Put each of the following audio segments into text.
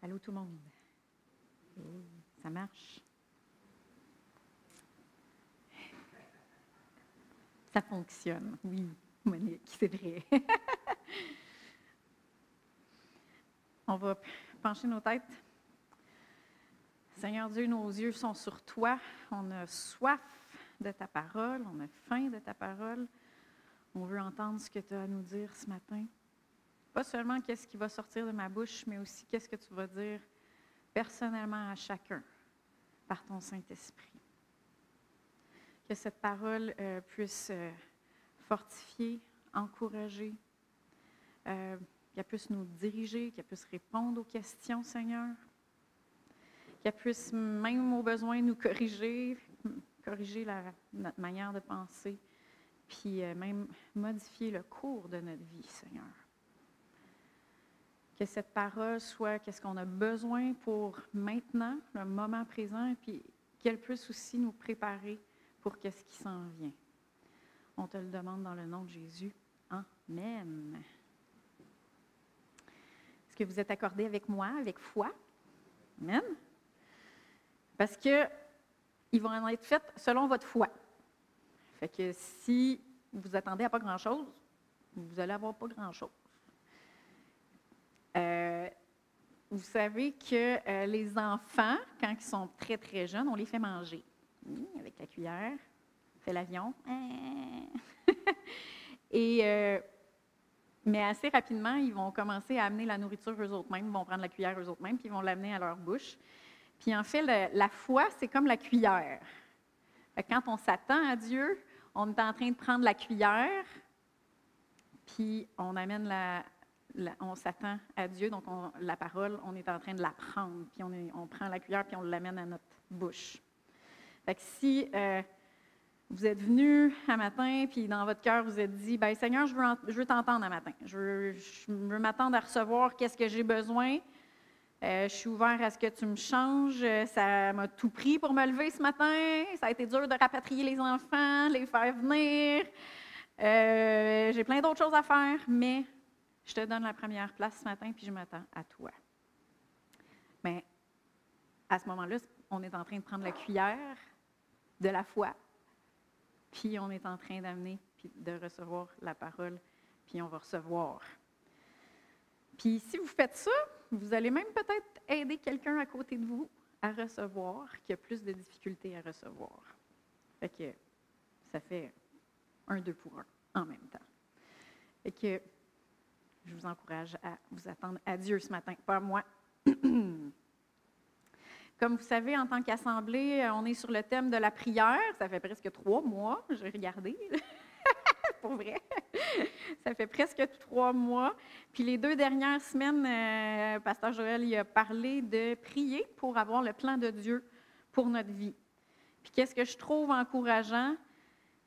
Allô tout le monde? Ça marche? Ça fonctionne, oui, Monique, c'est vrai. On va pencher nos têtes. Seigneur Dieu, nos yeux sont sur toi. On a soif de ta parole, on a faim de ta parole. On veut entendre ce que tu as à nous dire ce matin. Pas seulement qu'est-ce qui va sortir de ma bouche, mais aussi qu'est-ce que tu vas dire personnellement à chacun par ton Saint-Esprit. Que cette parole puisse fortifier, encourager, qu'elle puisse nous diriger, qu'elle puisse répondre aux questions, Seigneur. Qu'elle puisse même au besoin nous corriger notre manière de penser, puis même modifier le cours de notre vie, Seigneur. Que cette parole soit qu'est-ce qu'on a besoin pour maintenant, le moment présent, puis qu'elle puisse aussi nous préparer pour qu'est-ce qui s'en vient. On te le demande dans le nom de Jésus. Amen. Est-ce que vous êtes accordés avec moi, avec foi? Amen. Parce que ils vont en être faits selon votre foi. Fait que si vous attendez à pas grand-chose, vous allez avoir pas grand-chose. Vous savez que les enfants, quand ils sont très, très jeunes, on les fait manger. Avec la cuillère, on fait l'avion. Mais assez rapidement, ils vont commencer à amener la nourriture eux autres mêmes, ils vont prendre la cuillère eux autres mêmes, puis ils vont l'amener à leur bouche. Puis en fait, la foi, c'est comme la cuillère. Fait que quand on s'attend à Dieu, on est en train de prendre la cuillère, puis on amène on s'attend à Dieu, donc la parole, on est en train de la prendre, puis on prend la cuillère, puis on l'amène à notre bouche. Fait que si vous êtes venu un matin, puis dans votre cœur, vous êtes dit, bien Seigneur, je veux t'entendre un matin. Je veux m'attendre à recevoir qu'est-ce que j'ai besoin. Je suis ouvert à ce que tu me changes. Ça m'a tout pris pour me lever ce matin. Ça a été dur de rapatrier les enfants, les faire venir. J'ai plein d'autres choses à faire, mais je te donne la première place ce matin, puis je m'attends à toi. Mais à ce moment-là, on est en train de prendre la cuillère de la foi, puis on est en train d'amener, puis de recevoir la parole, puis on va recevoir. Puis si vous faites ça, vous allez même peut-être aider quelqu'un à côté de vous à recevoir, qui a plus de difficultés à recevoir. Fait que ça fait 2 pour 1 en même temps. Fait que je vous encourage à vous attendre à Dieu ce matin, pas à moi. Comme vous savez, en tant qu'assemblée, on est sur le thème de la prière. Ça fait presque 3 mois, j'ai regardé, pour vrai. Ça fait presque 3 mois. Puis les 2 dernières semaines, Pasteur Joël il a parlé de prier pour avoir le plan de Dieu pour notre vie. Puis qu'est-ce que je trouve encourageant,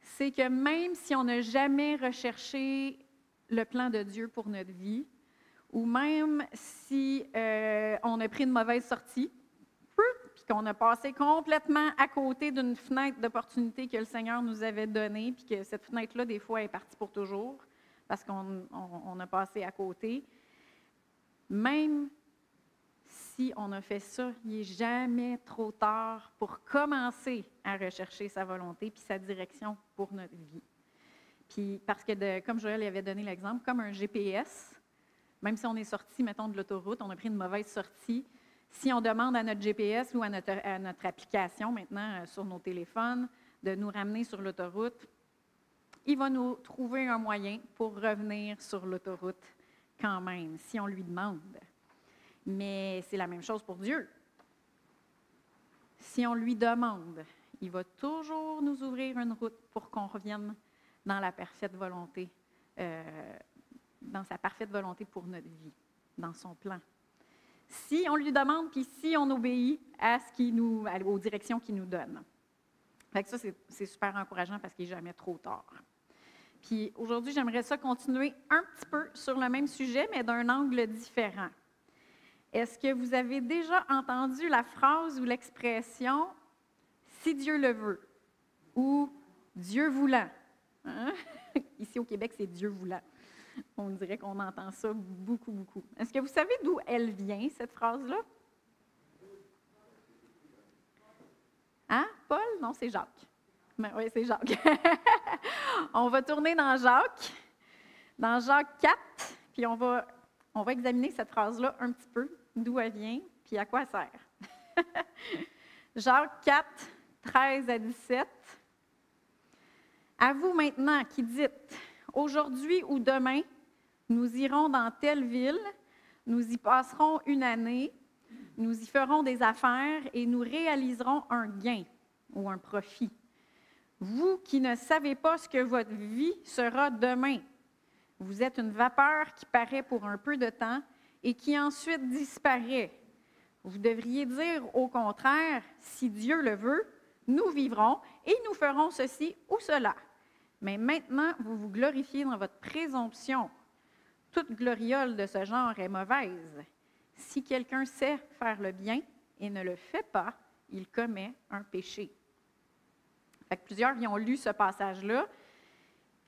c'est que même si on n'a jamais recherché le plan de Dieu pour notre vie, ou même si on a pris une mauvaise sortie, puis qu'on a passé complètement à côté d'une fenêtre d'opportunité que le Seigneur nous avait donnée, puis que cette fenêtre-là, des fois, est partie pour toujours, parce qu'on a passé à côté. Même si on a fait ça, il n'est jamais trop tard pour commencer à rechercher sa volonté puis sa direction pour notre vie. Puis parce que, comme Joël avait donné l'exemple, comme un GPS, même si on est sorti, mettons, de l'autoroute, on a pris une mauvaise sortie, si on demande à notre GPS ou à notre application maintenant sur nos téléphones de nous ramener sur l'autoroute, il va nous trouver un moyen pour revenir sur l'autoroute quand même, si on lui demande. Mais c'est la même chose pour Dieu. Si on lui demande, il va toujours nous ouvrir une route pour qu'on revienne dans la parfaite volonté, dans sa parfaite volonté pour notre vie, dans son plan. Si on lui demande, puis si on obéit aux directions qu'il nous donne. Fait que ça, c'est super encourageant parce qu'il n'est jamais trop tard. Puis aujourd'hui, j'aimerais ça continuer un petit peu sur le même sujet, mais d'un angle différent. Est-ce que vous avez déjà entendu la phrase ou l'expression « si Dieu le veut » ou « Dieu voulant » hein? Ici au Québec, c'est « Dieu voulant ». On dirait qu'on entend ça beaucoup, beaucoup. Est-ce que vous savez d'où elle vient, cette phrase-là? Hein, Paul? Non, c'est Jacques. Oui, c'est Jacques. On va tourner dans Jacques 4, puis on va examiner cette phrase-là un petit peu, d'où elle vient, puis à quoi elle sert. Jacques 4, 13 à 17. À vous maintenant qui dites, aujourd'hui ou demain, nous irons dans telle ville, nous y passerons une année, nous y ferons des affaires et nous réaliserons un gain ou un profit. Vous qui ne savez pas ce que votre vie sera demain, vous êtes une vapeur qui paraît pour un peu de temps et qui ensuite disparaît. Vous devriez dire au contraire, si Dieu le veut, nous vivrons et nous ferons ceci ou cela. Mais maintenant, vous vous glorifiez dans votre présomption. Toute gloriole de ce genre est mauvaise. Si quelqu'un sait faire le bien et ne le fait pas, il commet un péché. Fait que plusieurs y ont lu ce passage-là.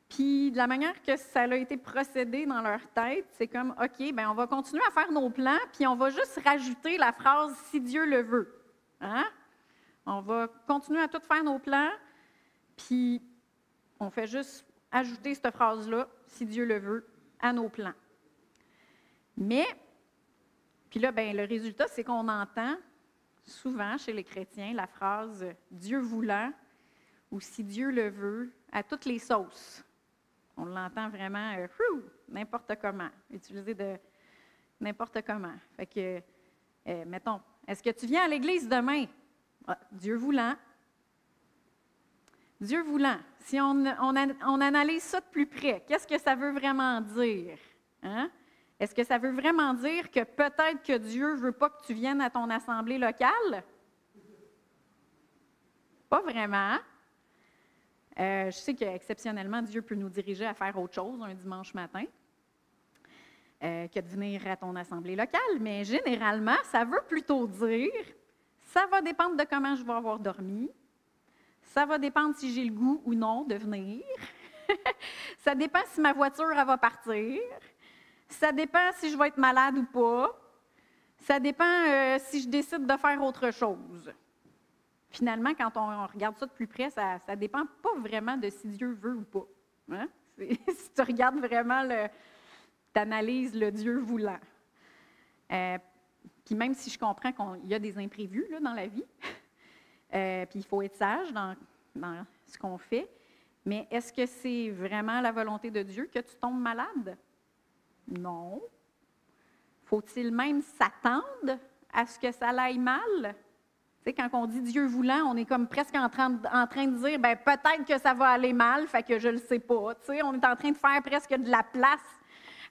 Puis, de la manière que ça a été procédé dans leur tête, c'est comme, OK, bien, on va continuer à faire nos plans, puis on va juste rajouter la phrase « si Dieu le veut ». Hein? On va continuer à tout faire nos plans, puis on fait juste ajouter cette phrase-là « si Dieu le veut » à nos plans. Mais, puis là, bien, le résultat, c'est qu'on entend souvent chez les chrétiens la phrase « Dieu voulant » ou « si Dieu le veut » à toutes les sauces. On l'entend vraiment n'importe comment, utilisé de n'importe comment. Fait que, mettons, est-ce que tu viens à l'église demain? Ah, Dieu voulant. Dieu voulant. Si on analyse ça de plus près, qu'est-ce que ça veut vraiment dire? Hein? Est-ce que ça veut vraiment dire que peut-être que Dieu ne veut pas que tu viennes à ton assemblée locale? Pas vraiment. Je sais qu'exceptionnellement, Dieu peut nous diriger à faire autre chose un dimanche matin que de venir à ton assemblée locale, mais généralement, ça veut plutôt dire, ça va dépendre de comment je vais avoir dormi, ça va dépendre si j'ai le goût ou non de venir, ça dépend si ma voiture elle va partir, ça dépend si je vais être malade ou pas, ça dépend si je décide de faire autre chose. Finalement, quand on regarde ça de plus près, ça ne dépend pas vraiment de si Dieu veut ou pas. Hein? Si tu regardes vraiment, tu analyses le Dieu voulant. Puis même si je comprends qu'il y a des imprévus là, dans la vie, puis il faut être sage dans ce qu'on fait, mais est-ce que c'est vraiment la volonté de Dieu que tu tombes malade? Non. Faut-il même s'attendre à ce que ça aille mal? Tu sais, quand on dit Dieu voulant, on est comme presque en train de dire, bien, peut-être que ça va aller mal, fait que je ne le sais pas. Tu sais, on est en train de faire presque de la place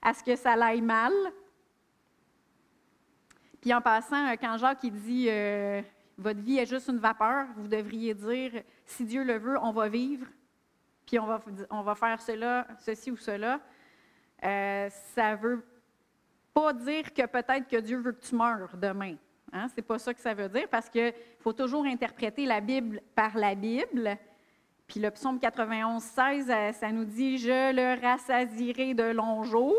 à ce que ça aille mal. Puis en passant, quand Jacques il dit votre vie est juste une vapeur, vous devriez dire, si Dieu le veut, on va vivre, puis on va faire ceci ou cela. Ça ne veut pas dire que peut-être que Dieu veut que tu meurs demain. Hein? Ce n'est pas ça que ça veut dire, parce qu'il faut toujours interpréter la Bible par la Bible. Puis le psaume 91, 16, ça nous dit « Je le rassasierai de longs jours ».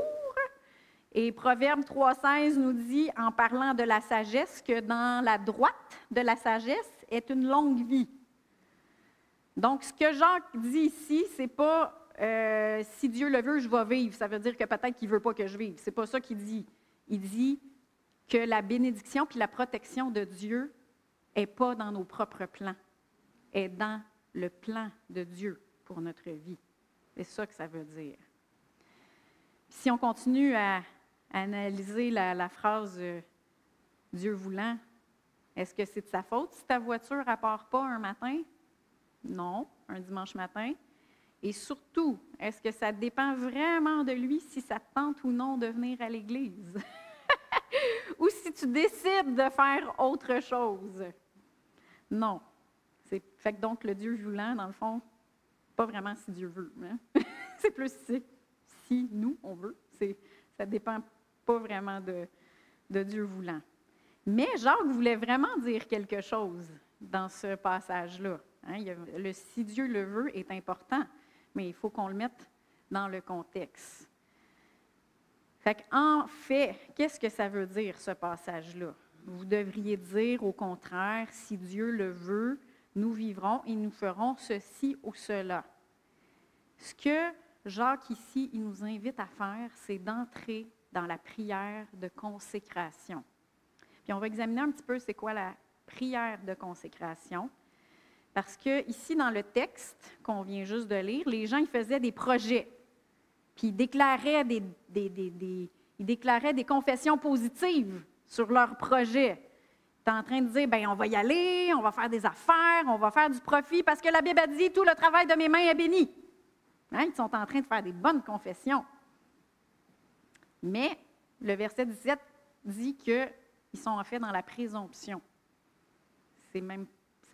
Et Proverbe 3, 16 nous dit, en parlant de la sagesse, que dans la droite de la sagesse est une longue vie. Donc, ce que Jacques dit ici, ce n'est pas si Dieu le veut, je vais vivre ». Ça veut dire que peut-être qu'il ne veut pas que je vive. Ce n'est pas ça qu'il dit. Il dit que la bénédiction puis la protection de Dieu n'est pas dans nos propres plans, est dans le plan de Dieu pour notre vie. C'est ça que ça veut dire. Puis si on continue à analyser la phrase Dieu voulant, est-ce que c'est de sa faute si ta voiture ne part pas un matin? Non, un dimanche matin. Et surtout, est-ce que ça dépend vraiment de lui si ça te tente ou non de venir à l'Église? Ou si tu décides de faire autre chose? Non. Fait que donc, le Dieu voulant, dans le fond, pas vraiment si Dieu veut. Hein? C'est plus si nous, on veut. Ça ne dépend pas vraiment de Dieu voulant. Mais Jacques voulait vraiment dire quelque chose dans ce passage-là. Hein? Le « si Dieu le veut » est important, mais il faut qu'on le mette dans le contexte. Fait qu'en fait, qu'est-ce que ça veut dire, ce passage-là? Vous devriez dire, au contraire, si Dieu le veut, nous vivrons et nous ferons ceci ou cela. Ce que Jacques, ici, il nous invite à faire, c'est d'entrer dans la prière de consécration. Puis on va examiner un petit peu c'est quoi la prière de consécration. Parce que ici, dans le texte qu'on vient juste de lire, les gens, ils faisaient des projets. Puis ils déclaraient des confessions positives sur leurs projets. Ils étaient en train de dire, bien, on va y aller, on va faire des affaires, on va faire du profit, parce que la Bible a dit, tout le travail de mes mains est béni. Hein? Ils sont en train de faire des bonnes confessions. Mais le verset 17 dit qu'ils sont en fait dans la présomption. C'est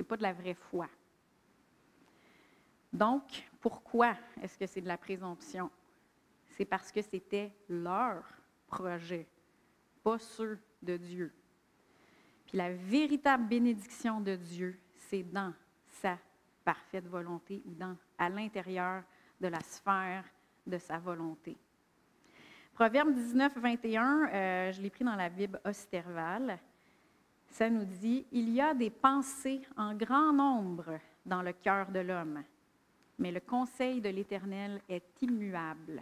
pas de la vraie foi. Donc, pourquoi est-ce que c'est de la présomption? C'est parce que c'était leur projet, pas ceux de Dieu. Puis la véritable bénédiction de Dieu, c'est dans sa parfaite volonté ou à l'intérieur de la sphère de sa volonté. Proverbe 19, 21, je l'ai pris dans la Bible Osterval. Ça nous dit « Il y a des pensées en grand nombre dans le cœur de l'homme, mais le conseil de l'Éternel est immuable. »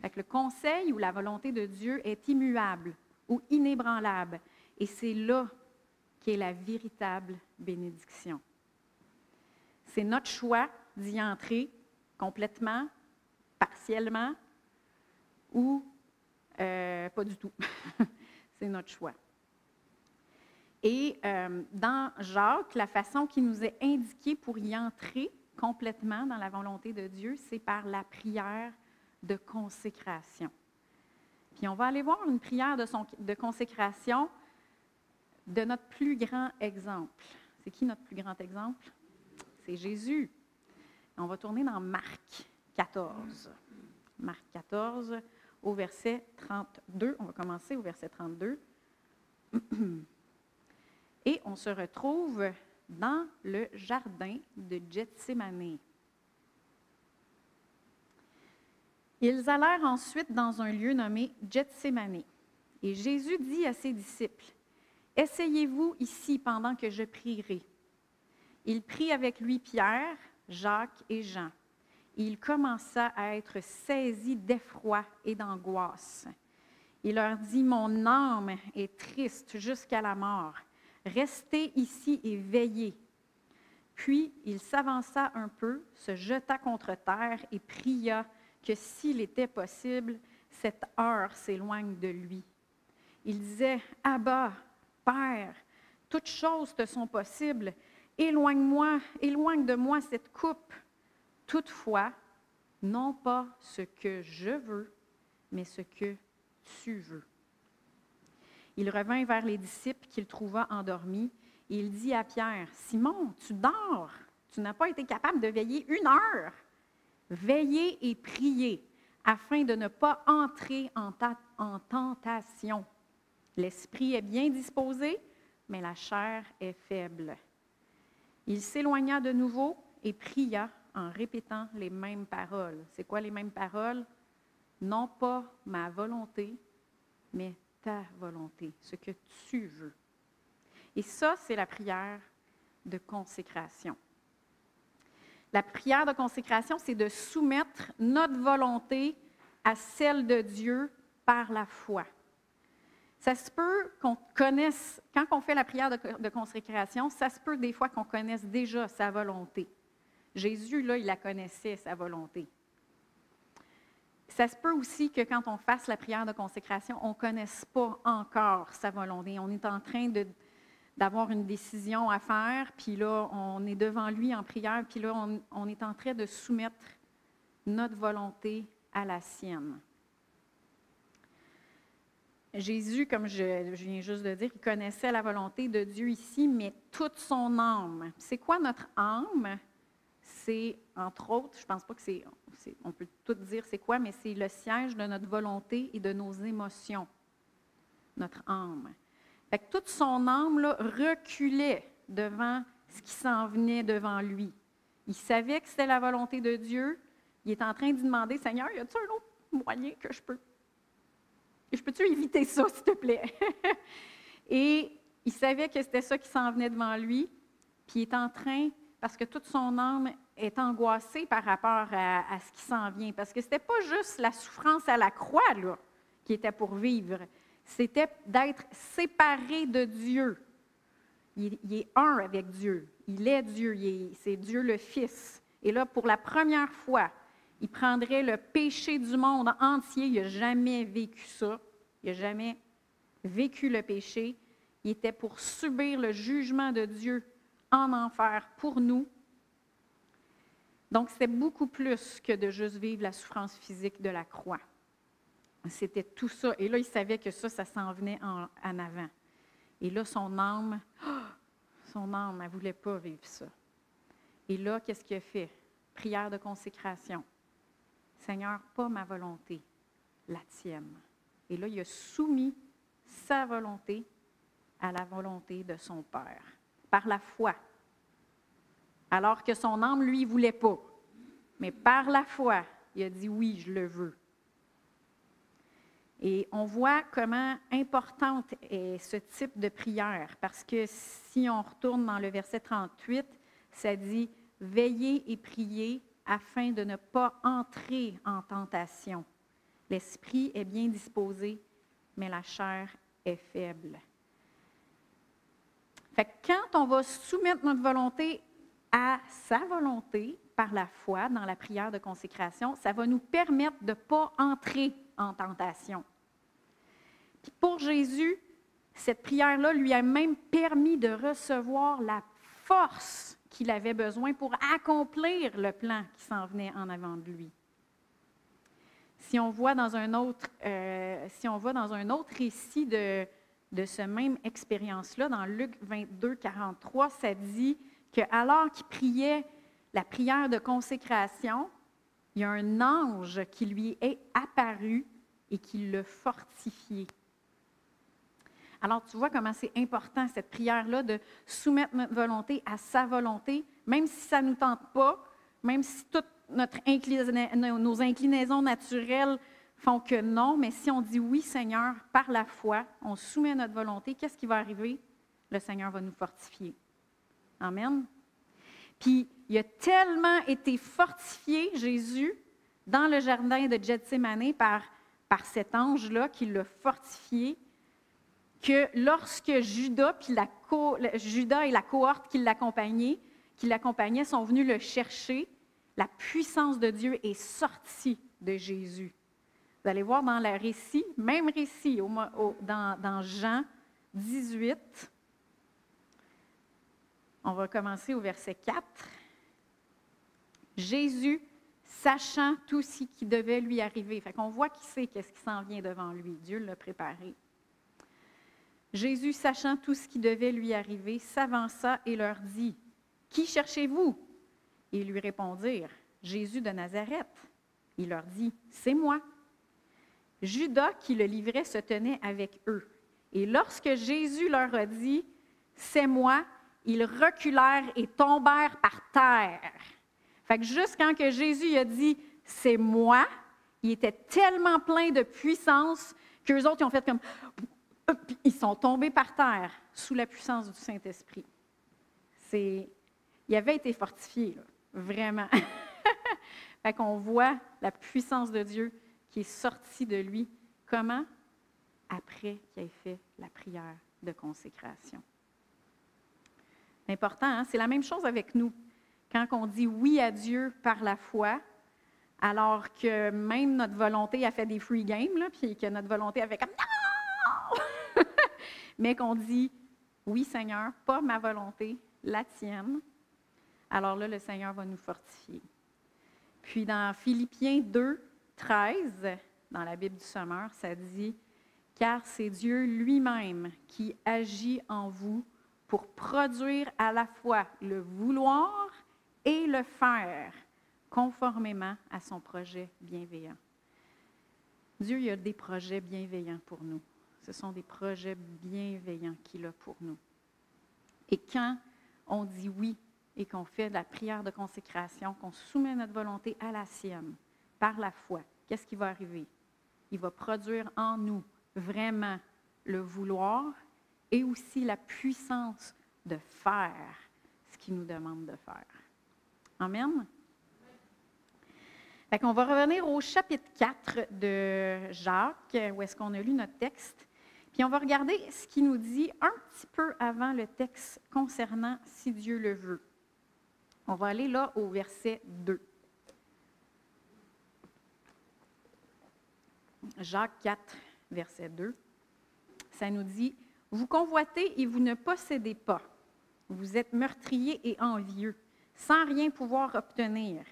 Fait que le conseil ou la volonté de Dieu est immuable ou inébranlable. Et c'est là qu'est la véritable bénédiction. C'est notre choix d'y entrer complètement, partiellement, ou pas du tout. C'est notre choix. Et dans Jacques, la façon qui nous est indiquée pour y entrer complètement dans la volonté de Dieu, c'est par la prière de consécration. Puis on va aller voir une prière de consécration de notre plus grand exemple. C'est qui notre plus grand exemple? C'est Jésus. On va tourner dans Marc 14. Marc 14, au verset 32. On va commencer au verset 32. Et on se retrouve dans le jardin de Gethsémani. Ils allèrent ensuite dans un lieu nommé Gethsémani. Et Jésus dit à ses disciples, « Essayez-vous ici pendant que je prierai. » Il prit avec lui Pierre, Jacques et Jean. Et il commença à être saisi d'effroi et d'angoisse. Il leur dit, « Mon âme est triste jusqu'à la mort. Restez ici et veillez. » Puis il s'avança un peu, se jeta contre terre et pria que s'il était possible, cette heure s'éloigne de lui. Il disait, « Abba, Père, toutes choses te sont possibles. Éloigne de moi cette coupe. Toutefois, non pas ce que je veux, mais ce que tu veux. » Il revint vers les disciples qu'il trouva endormis, et il dit à Pierre, « Simon, tu dors, tu n'as pas été capable de veiller 1 heure. Veillez et priez, afin de ne pas entrer en tentation. L'esprit est bien disposé, mais la chair est faible. » Il s'éloigna de nouveau et pria en répétant les mêmes paroles. C'est quoi les mêmes paroles? Non pas ma volonté, mais ta volonté, ce que tu veux. Et ça, c'est la prière de consécration. La prière de consécration, c'est de soumettre notre volonté à celle de Dieu par la foi. Ça se peut qu'on connaisse, quand on fait la prière de consécration, ça se peut des fois qu'on connaisse déjà sa volonté. Jésus, là, il la connaissait, sa volonté. Ça se peut aussi que quand on fasse la prière de consécration, on ne connaisse pas encore sa volonté. On est en train d'avoir une décision à faire, puis là, on est devant lui en prière, puis là, on est en train de soumettre notre volonté à la sienne. Jésus, comme je viens juste de dire, il connaissait la volonté de Dieu ici, mais toute son âme. C'est quoi notre âme? C'est, entre autres, je ne pense pas que on peut tout dire c'est quoi, mais c'est le siège de notre volonté et de nos émotions, notre âme. Fait que toute son âme là, reculait devant ce qui s'en venait devant lui. Il savait que c'était la volonté de Dieu. Il est en train de demander, « Seigneur, y a-t-il un autre moyen que je peux Je peux-tu éviter ça, s'il te plaît? Et il savait que c'était ça qui s'en venait devant lui, puis il est en train, parce que toute son âme est angoissée par rapport à ce qui s'en vient, parce que ce n'était pas juste la souffrance à la croix là, qui était pour vivre, c'était d'être séparé de Dieu. Il est un avec Dieu, il est Dieu, c'est Dieu le Fils. Et là, pour la première fois, il prendrait le péché du monde entier. Il n'a jamais vécu ça. Il n'a jamais vécu le péché. Il était pour subir le jugement de Dieu en enfer pour nous. Donc, c'était beaucoup plus que de juste vivre la souffrance physique de la croix. C'était tout ça. Et là, il savait que ça s'en venait en avant. Et là, son âme, elle ne voulait pas vivre ça. Et là, qu'est-ce qu'il a fait? Prière de consécration. Seigneur, pas ma volonté, la tienne. Et là, il a soumis sa volonté à la volonté de son Père, par la foi. Alors que son âme, lui, ne voulait pas. Mais par la foi, il a dit oui, je le veux. Et on voit comment importante est ce type de prière, parce que si on retourne dans le verset 38, ça dit « Veillez et priez afin de ne pas entrer en tentation. L'esprit est bien disposé, mais la chair est faible. » Fait que quand on va soumettre notre volonté à sa volonté par la foi dans la prière de consécration, ça va nous permettre de ne pas entrer en tentation. Puis pour Jésus, cette prière-là lui a même permis de recevoir la force qu'il avait besoin pour accomplir le plan qui s'en venait en avant de lui. Si on voit dans un autre récit de ce même expérience-là, dans Luc 22, 43, ça dit qu'alors qu'il priait la prière de consécration, il y a un ange qui lui est apparu et qui l'a fortifié. Alors, tu vois comment c'est important, cette prière-là, de soumettre notre volonté à sa volonté, même si ça ne nous tente pas, même si toutes nos inclinaisons naturelles font que non, mais si on dit oui, Seigneur, par la foi, on soumet notre volonté, qu'est-ce qui va arriver? Le Seigneur va nous fortifier. Amen. Puis, il a tellement été fortifié, Jésus, dans le jardin de Gethsémani par cet ange-là qui l'a fortifié, que lorsque Judas et la cohorte qui l'accompagnait sont venus le chercher, la puissance de Dieu est sortie de Jésus. Vous allez voir dans le récit, même récit, dans Jean 18, on va commencer au verset 4. Jésus, sachant tout ce qui devait lui arriver, fait qu'on voit qu'il sait qu'est-ce qui s'en vient devant lui, Dieu l'a préparé. Jésus, sachant tout ce qui devait lui arriver, s'avança et leur dit, « Qui cherchez-vous? » Et ils lui répondirent, « Jésus de Nazareth. » Il leur dit, « C'est moi. » Judas, qui le livrait, se tenait avec eux. Et lorsque Jésus leur a dit, « C'est moi », ils reculèrent et tombèrent par terre. Fait que juste quand que Jésus a dit, « C'est moi », il était tellement plein de puissance qu'eux autres, ils ont fait comme... Puis ils sont tombés par terre sous la puissance du Saint-Esprit. Il avait été fortifié, là, vraiment. Fait qu'on voit la puissance de Dieu qui est sortie de lui. Comment? Après qu'il ait fait la prière de consécration. C'est important, hein? C'est la même chose avec nous. Quand on dit oui à Dieu par la foi, alors que même notre volonté a fait des free games, là, puis que notre volonté a fait comme non! Mais qu'on dit oui, Seigneur, pas ma volonté, la tienne. Alors là, le Seigneur va nous fortifier. Puis dans Philippiens 2, 13, dans la Bible du Sommeur, ça dit « Car c'est Dieu lui-même qui agit en vous pour produire à la fois le vouloir et le faire, conformément à son projet bienveillant. » Dieu, il a des projets bienveillants pour nous. Ce sont des projets bienveillants qu'il a pour nous. Et quand on dit oui et qu'on fait de la prière de consécration, qu'on soumet notre volonté à la sienne, par la foi, qu'est-ce qui va arriver? Il va produire en nous vraiment le vouloir et aussi la puissance de faire ce qu'il nous demande de faire. Amen? Fait qu'on va revenir au chapitre 4 de Jacques, où est-ce qu'on a lu notre texte. Puis on va regarder ce qu'il nous dit un petit peu avant le texte concernant « si Dieu le veut ». On va aller là au verset 2. Jacques 4, verset 2. Ça nous dit « Vous convoitez et vous ne possédez pas. Vous êtes meurtriers et envieux, sans rien pouvoir obtenir.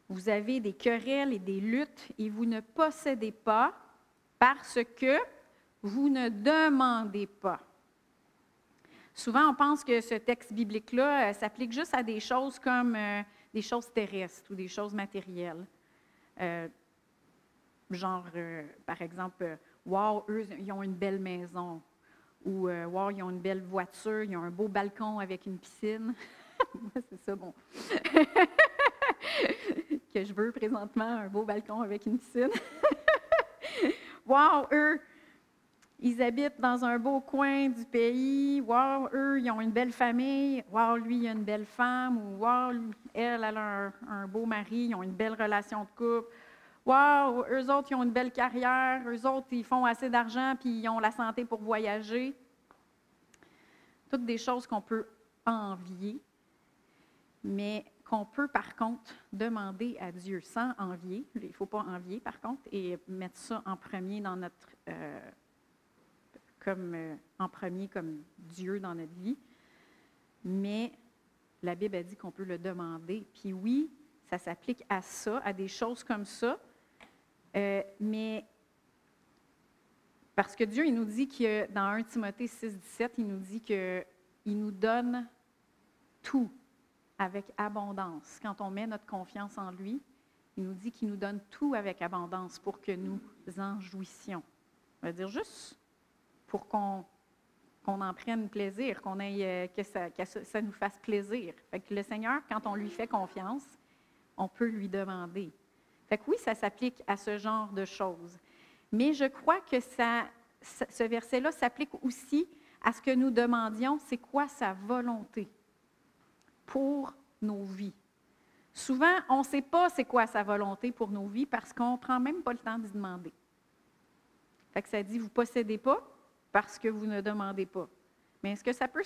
Vous avez des querelles et des luttes et vous ne possédez pas parce que vous ne demandez pas. » Souvent, on pense que ce texte biblique-là s'applique juste à des choses comme des choses terrestres ou des choses matérielles. Par exemple, « Wow, eux, ils ont une belle maison. » Ou « Wow, ils ont une belle voiture, ils ont un beau balcon avec une piscine. » C'est ça, bon. Que je veux présentement, un beau balcon avec une piscine. « Wow, eux, ils habitent dans un beau coin du pays. Wow, eux, ils ont une belle famille. Wow, lui, il a une belle femme. Ou wow, elle a un beau mari. Ils ont une belle relation de couple. Wow, eux autres, ils ont une belle carrière. Eux autres, ils font assez d'argent puis ils ont la santé pour voyager. » Toutes des choses qu'on peut envier, mais qu'on peut par contre demander à Dieu sans envier. Il ne faut pas envier par contre et mettre ça en premier dans notre comme Dieu dans notre vie. Mais la Bible a dit qu'on peut le demander. Puis oui, ça s'applique à ça, à des choses comme ça. Mais parce que Dieu, il nous dit que dans 1 Timothée 6, 17, il nous dit qu'il nous donne tout avec abondance. Quand on met notre confiance en lui, il nous dit qu'il nous donne tout avec abondance pour que nous en jouissions. Ça veut dire juste pour qu'on en prenne plaisir, que ça nous fasse plaisir. Fait que le Seigneur, quand on lui fait confiance, on peut lui demander. Fait que oui, ça s'applique à ce genre de choses. Mais je crois que ce verset-là s'applique aussi à ce que nous demandions, c'est quoi sa volonté pour nos vies. Souvent, on ne sait pas c'est quoi sa volonté pour nos vies parce qu'on ne prend même pas le temps d'y demander. Fait que ça dit, vous ne possédez pas parce que vous ne demandez pas. Mais est-ce que ça peut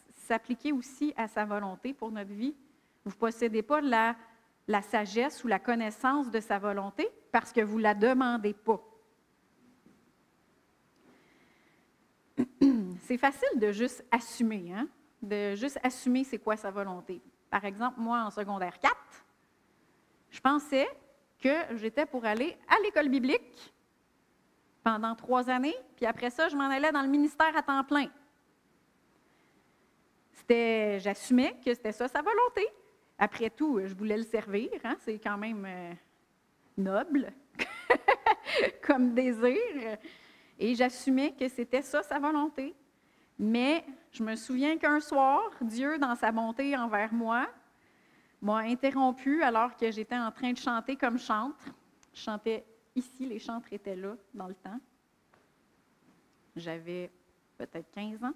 s'appliquer aussi à sa volonté pour notre vie? Vous ne possédez pas la sagesse ou la connaissance de sa volonté parce que vous ne la demandez pas. C'est facile de juste assumer, hein? De juste assumer c'est quoi sa volonté. Par exemple, moi, en secondaire 4, je pensais que j'étais pour aller à l'école biblique pendant 3 années, puis après ça, je m'en allais dans le ministère à temps plein. J'assumais que c'était ça sa volonté. Après tout, je voulais le servir, hein? C'est quand même noble comme désir. Et j'assumais que c'était ça sa volonté. Mais je me souviens qu'un soir, Dieu, dans sa bonté envers moi, m'a interrompu alors que j'étais en train de chanter comme chantre. Je chantais ici, les chantres étaient là dans le temps. J'avais peut-être 15 ans.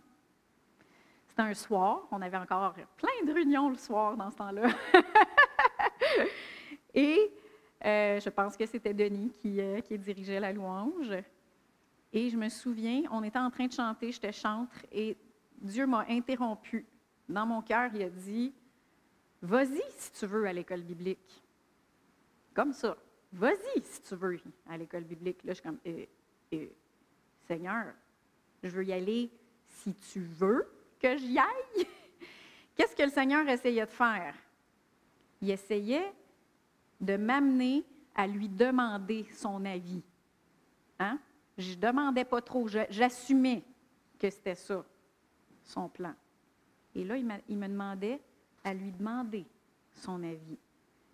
C'était un soir, on avait encore plein de réunions le soir dans ce temps-là. Et je pense que c'était Denis qui dirigeait la louange. Et je me souviens, on était en train de chanter, j'étais chantre, et Dieu m'a interrompu. Dans mon cœur, il a dit, « Vas-y si tu veux à l'école biblique. » Comme ça. « Vas-y si tu veux à l'école biblique. » Là, je suis comme, « Seigneur, je veux y aller si tu veux que j'y aille. » Qu'est-ce que le Seigneur essayait de faire? Il essayait de m'amener à lui demander son avis. Hein? Je ne demandais pas trop, j'assumais que c'était ça, son plan. Et là, il me demandait à lui demander son avis.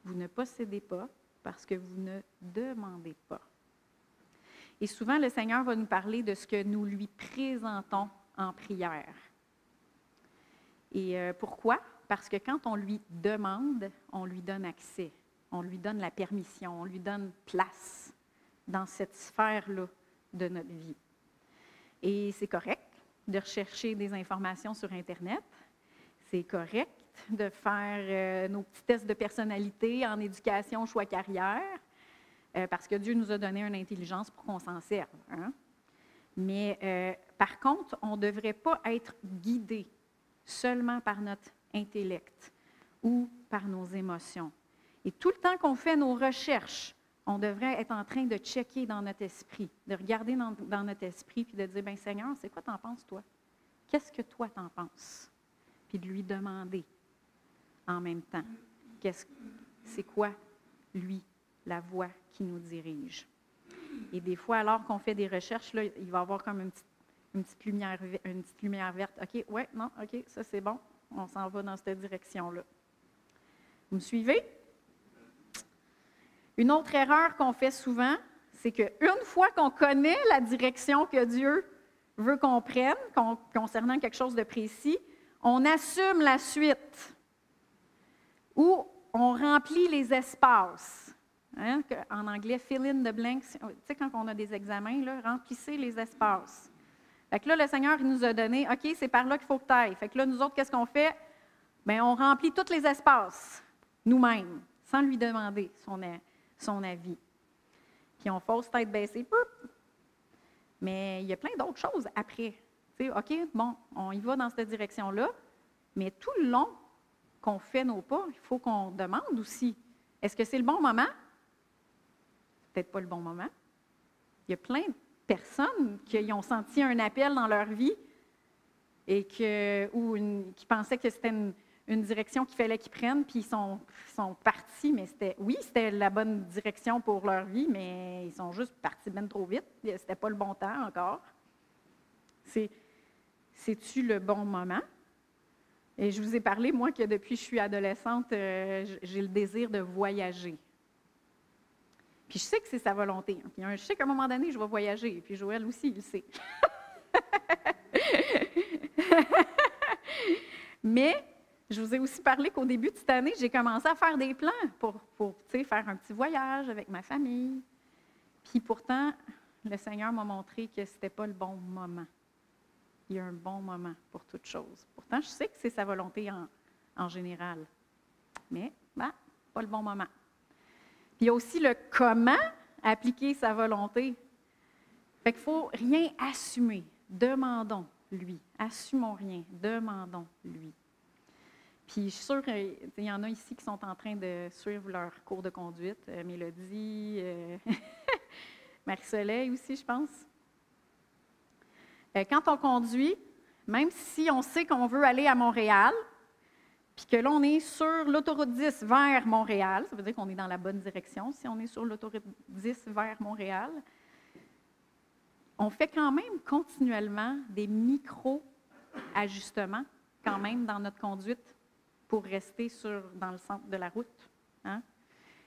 Vous ne possédez pas parce que vous ne demandez pas. Et souvent, le Seigneur va nous parler de ce que nous lui présentons en prière. Et pourquoi? Parce que quand on lui demande, on lui donne accès, on lui donne la permission, on lui donne place dans cette sphère-là de notre vie. Et c'est correct de rechercher des informations sur Internet. C'est correct de faire nos petits tests de personnalité en éducation, choix carrière, parce que Dieu nous a donné une intelligence pour qu'on s'en serve. Hein? Mais par contre, on ne devrait pas être guidé seulement par notre intellect ou par nos émotions. Et tout le temps qu'on fait nos recherches, on devrait être en train de checker dans notre esprit, de regarder dans notre esprit, puis de dire, bien Seigneur, c'est quoi t'en penses, toi? Qu'est-ce que toi t'en penses? Puis de lui demander en même temps, c'est quoi, lui, la voie qui nous dirige? Et des fois, alors qu'on fait des recherches, là, il va y avoir comme une petite lumière verte. OK, ouais, non, OK, ça c'est bon, on s'en va dans cette direction-là. Vous me suivez? Une autre erreur qu'on fait souvent, c'est qu'une fois qu'on connaît la direction que Dieu veut qu'on prenne concernant quelque chose de précis, on assume la suite ou on remplit les espaces. Hein? En anglais, fill in the blanks. Tu sais, quand on a des examens, là, remplissez les espaces. Fait que là, le Seigneur il nous a donné, OK, c'est par là qu'il faut que tu ailles. Fait que là, nous autres, qu'est-ce qu'on fait? Bien, on remplit tous les espaces nous-mêmes, sans lui demander son avis. Puis on fausse tête baissée. Mais il y a plein d'autres choses après. Tu sais, OK, bon, on y va dans cette direction-là, mais tout le long qu'on fait nos pas, il faut qu'on demande aussi, est-ce que c'est le bon moment? Peut-être pas le bon moment. Il y a plein de personnes qui ont senti un appel dans leur vie et qui pensaient que c'était une direction qu'il fallait qu'ils prennent, puis ils sont partis, mais c'était la bonne direction pour leur vie, mais ils sont juste partis bien trop vite. C'était pas le bon temps encore. C'est-tu le bon moment? Et je vous ai parlé, moi, que depuis que je suis adolescente, j'ai le désir de voyager. Puis je sais que c'est sa volonté. Puis je sais qu'à un moment donné, je vais voyager. Puis Joël aussi, il le sait. Mais je vous ai aussi parlé qu'au début de cette année, j'ai commencé à faire des plans pour faire un petit voyage avec ma famille. Puis pourtant, le Seigneur m'a montré que ce n'était pas le bon moment. Il y a un bon moment pour toute chose. Pourtant, je sais que c'est sa volonté en général. Mais, pas le bon moment. Puis il y a aussi le comment appliquer sa volonté. Fait qu'il ne faut rien assumer. Demandons-lui. Assumons rien. Demandons-lui. Puis je suis sûre qu'il y en a ici qui sont en train de suivre leur cours de conduite. Mélodie, Marie-Soleil aussi, je pense. Quand on conduit, même si on sait qu'on veut aller à Montréal, puis que là, on est sur l'autoroute 10 vers Montréal, ça veut dire qu'on est dans la bonne direction si on est sur l'autoroute 10 vers Montréal, on fait quand même continuellement des micro-ajustements quand même dans notre conduite pour rester dans le centre de la route. Hein?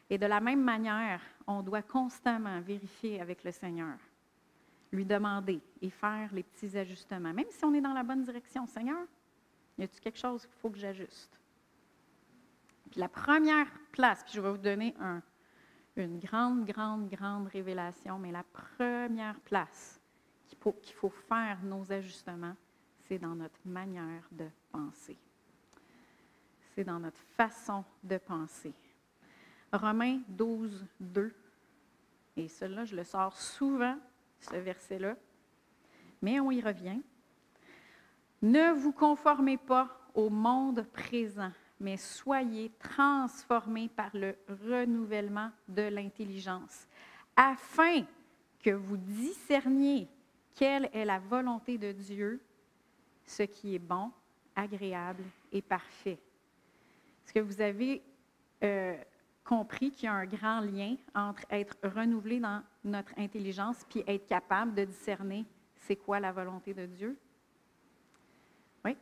Et de la même manière, on doit constamment vérifier avec le Seigneur, lui demander et faire les petits ajustements. Même si on est dans la bonne direction, Seigneur, y a-t-il quelque chose qu'il faut que j'ajuste? Puis la première place, puis je vais vous donner une grande révélation, mais la première place qu'il faut faire nos ajustements, c'est dans notre manière de penser. C'est dans notre façon de penser. Romains 12, 2, et celui-là, je le sors souvent, ce verset-là, mais on y revient. Ne vous conformez pas au monde présent, mais soyez transformés par le renouvellement de l'intelligence, afin que vous discerniez quelle est la volonté de Dieu, ce qui est bon, agréable et parfait. Est-ce que vous avez compris qu'il y a un grand lien entre être renouvelé dans notre intelligence puis être capable de discerner c'est quoi la volonté de Dieu? Oui.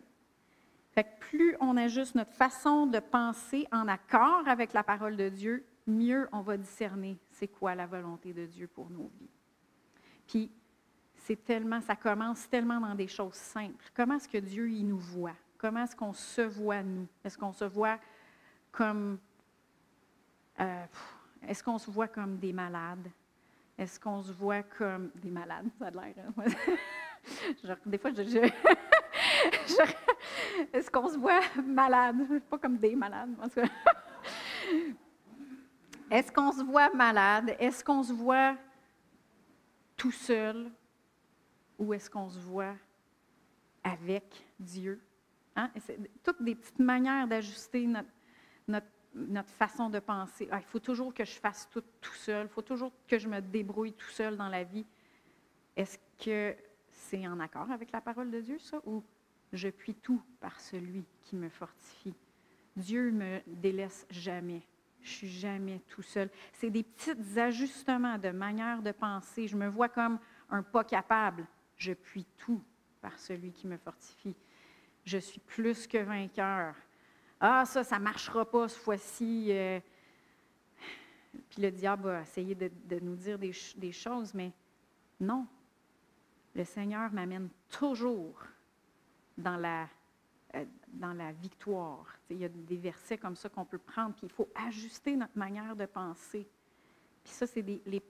Fait que plus on ajuste notre façon de penser en accord avec la parole de Dieu, mieux on va discerner c'est quoi la volonté de Dieu pour nos vies. Puis, ça commence tellement dans des choses simples. Comment est-ce que Dieu, il nous voit? Comment est-ce qu'on se voit, nous? Est-ce qu'on se voit comme... est-ce qu'on se voit comme des malades? Est-ce qu'on se voit comme des malades? Ça a l'air, hein? Des fois, est-ce qu'on se voit malade? Pas comme des malades. En tout cas. Est-ce qu'on se voit malade? Est-ce qu'on se voit tout seul? Ou est-ce qu'on se voit avec Dieu? Hein? C'est toutes des petites manières d'ajuster notre façon de penser. Ah, il faut toujours que je fasse tout seul. Il faut toujours que je me débrouille tout seul dans la vie. Est-ce que c'est en accord avec la parole de Dieu, ça? Ou je puis tout par celui qui me fortifie? Dieu ne me délaisse jamais. Je ne suis jamais tout seul. C'est des petits ajustements de manière de penser. Je me vois comme un pas capable. Je puis tout par celui qui me fortifie. Je suis plus que vainqueur. Ah, ça ne marchera pas cette fois-ci. Puis le diable a essayé de nous dire des choses, mais non. Le Seigneur m'amène toujours dans la victoire. Il y a des versets comme ça qu'on peut prendre, puis il faut ajuster notre manière de penser. Puis ça, c'est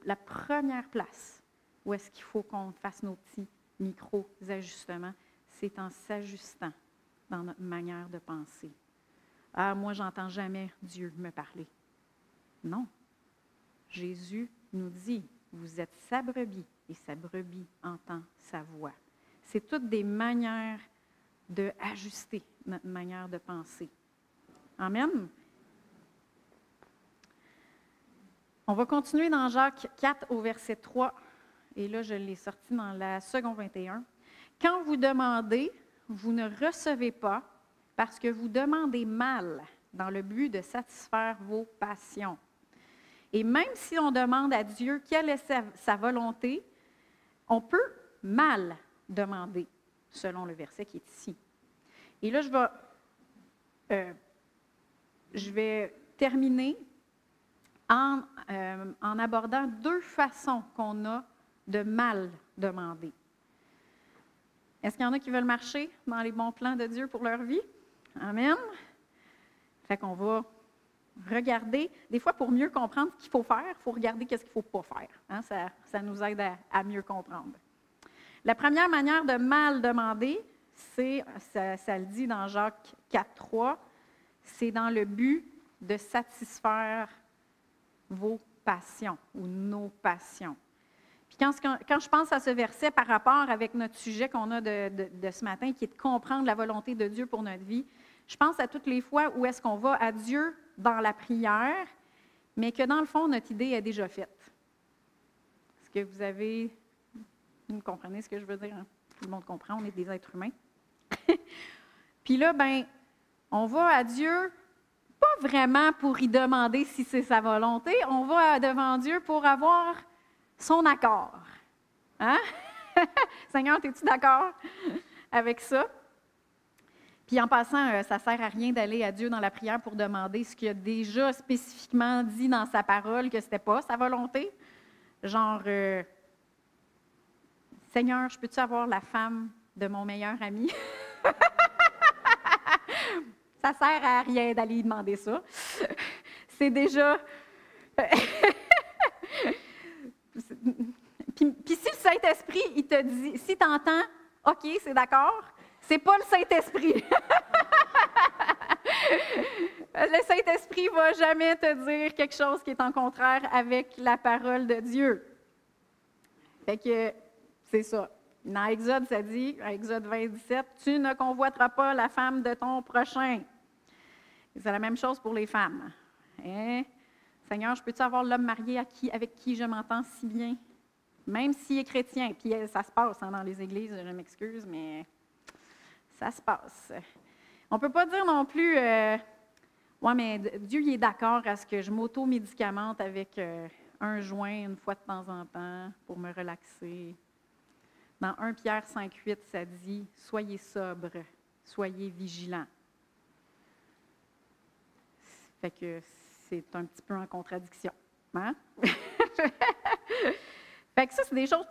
la première place où est-ce qu'il faut qu'on fasse nos petits micro-ajustements. C'est en s'ajustant dans notre manière de penser. Ah, moi, j'entends jamais Dieu me parler. Non. Jésus nous dit, vous êtes sa brebis, et sa brebis entend sa voix. C'est toutes des manières d'ajuster notre manière de penser. Amen. On va continuer dans Jacques 4 au verset 3. Et là, je l'ai sorti dans la seconde 21. Quand vous demandez, vous ne recevez pas parce que vous demandez mal dans le but de satisfaire vos passions. Et même si on demande à Dieu quelle est sa volonté, on peut mal demander, selon le verset qui est ici. Et là, je vais terminer en abordant deux façons qu'on a de mal demander. Est-ce qu'il y en a qui veulent marcher dans les bons plans de Dieu pour leur vie? Amen. Fait qu'on va regarder, des fois pour mieux comprendre ce qu'il faut faire, il faut regarder qu'est-ce qu'il ne faut pas faire. Hein? Ça nous aide à mieux comprendre. La première manière de mal demander, ça le dit dans Jacques 4.3, c'est dans le but de satisfaire vos passions ou nos passions. Puis quand je pense à ce verset par rapport avec notre sujet qu'on a de ce matin, qui est de comprendre la volonté de Dieu pour notre vie, je pense à toutes les fois où est-ce qu'on va à Dieu dans la prière, mais que dans le fond, notre idée est déjà faite. Est-ce que vous comprenez ce que je veux dire? Hein? Tout le monde comprend, on est des êtres humains. Puis là, on va à Dieu, pas vraiment pour y demander si c'est sa volonté, on va devant Dieu pour avoir son accord. Hein? Seigneur, es-tu d'accord avec ça? Puis en passant, ça ne sert à rien d'aller à Dieu dans la prière pour demander ce qu'il a déjà spécifiquement dit dans sa parole que ce n'était pas sa volonté. Genre, Seigneur, je peux-tu avoir la femme de mon meilleur ami? Ça ne sert à rien d'aller demander ça. C'est déjà... Puis si le Saint-Esprit, il te dit, si tu entends, OK, c'est d'accord, c'est pas le Saint-Esprit. Le Saint-Esprit ne va jamais te dire quelque chose qui est en contraire avec la parole de Dieu. Fait que c'est ça. Dans Exode, ça dit, Exode 20:17, « Tu ne convoiteras pas la femme de ton prochain. » C'est la même chose pour les femmes. Hein? Seigneur, je peux-tu avoir l'homme marié avec qui je m'entends si bien? Même s'il est chrétien. Puis ça se passe dans les églises, je m'excuse, mais ça se passe. On ne peut pas dire non plus, ouais, mais Dieu il est d'accord à ce que je m'auto-médicamente avec un joint une fois de temps en temps pour me relaxer. Dans 1 Pierre 5:8, ça dit « Soyez sobres, soyez vigilants ». Fait que c'est un petit peu en contradiction. Hein? Fait que ça, c'est des choses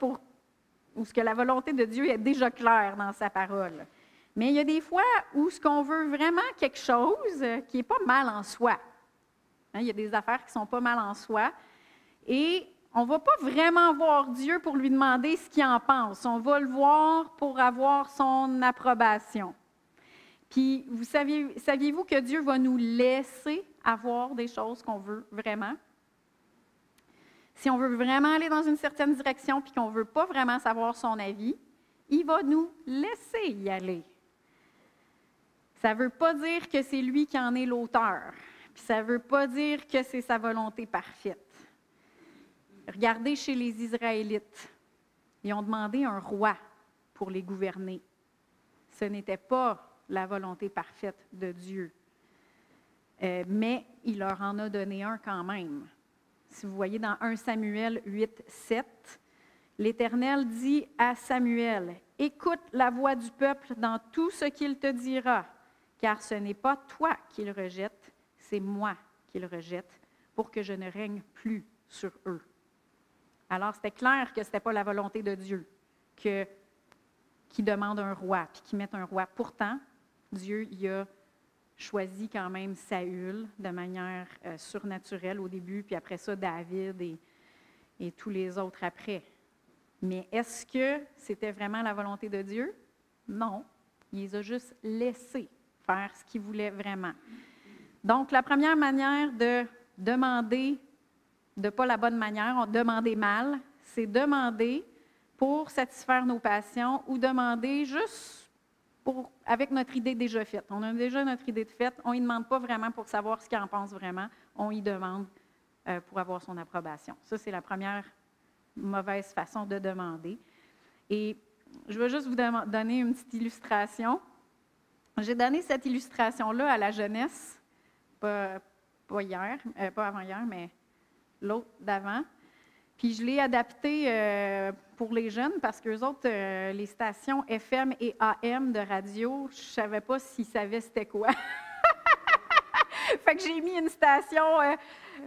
où ce que la volonté de Dieu est déjà claire dans sa parole. Mais il y a des fois où ce qu'on veut vraiment quelque chose qui n'est pas mal en soi. Hein, il y a des affaires qui ne sont pas mal en soi. Et on ne va pas vraiment voir Dieu pour lui demander ce qu'il en pense. On va le voir pour avoir son approbation. Puis, saviez-vous que Dieu va nous laisser avoir des choses qu'on veut vraiment? Si on veut vraiment aller dans une certaine direction puis qu'on ne veut pas vraiment savoir son avis, il va nous laisser y aller. Ça ne veut pas dire que c'est lui qui en est l'auteur. Puis ça ne veut pas dire que c'est sa volonté parfaite. Regardez chez les Israélites. Ils ont demandé un roi pour les gouverner. Ce n'était pas la volonté parfaite de Dieu. Mais il leur en a donné un quand même. Si vous voyez dans 1 Samuel 8, 7, l'Éternel dit à Samuel, « Écoute la voix du peuple dans tout ce qu'il te dira, car ce n'est pas toi qu'il rejette, c'est moi qu'il rejette, pour que je ne règne plus sur eux. » Alors, c'était clair que ce n'était pas la volonté de Dieu qui demande un roi, puis qui mette un roi. Pourtant, Dieu il a choisi quand même Saül de manière surnaturelle au début, puis après ça, David et tous les autres après. Mais est-ce que c'était vraiment la volonté de Dieu? Non. Il les a juste laissés faire ce qu'ils voulaient vraiment. Donc, la première manière de demander de pas la bonne manière, demander mal, c'est demander pour satisfaire nos passions ou demander juste avec notre idée déjà faite. On a déjà notre idée de faite, on ne demande pas vraiment pour savoir ce qu'il en pense vraiment, on y demande pour avoir son approbation. Ça, c'est la première mauvaise façon de demander. Et je vais juste vous donner une petite illustration. J'ai donné cette illustration-là à la jeunesse, pas hier, pas avant-hier, mais l'autre d'avant. Puis je l'ai adapté pour les jeunes parce qu'eux autres, les stations FM et AM de radio, je ne savais pas s'ils savaient c'était quoi. Fait que j'ai mis une station,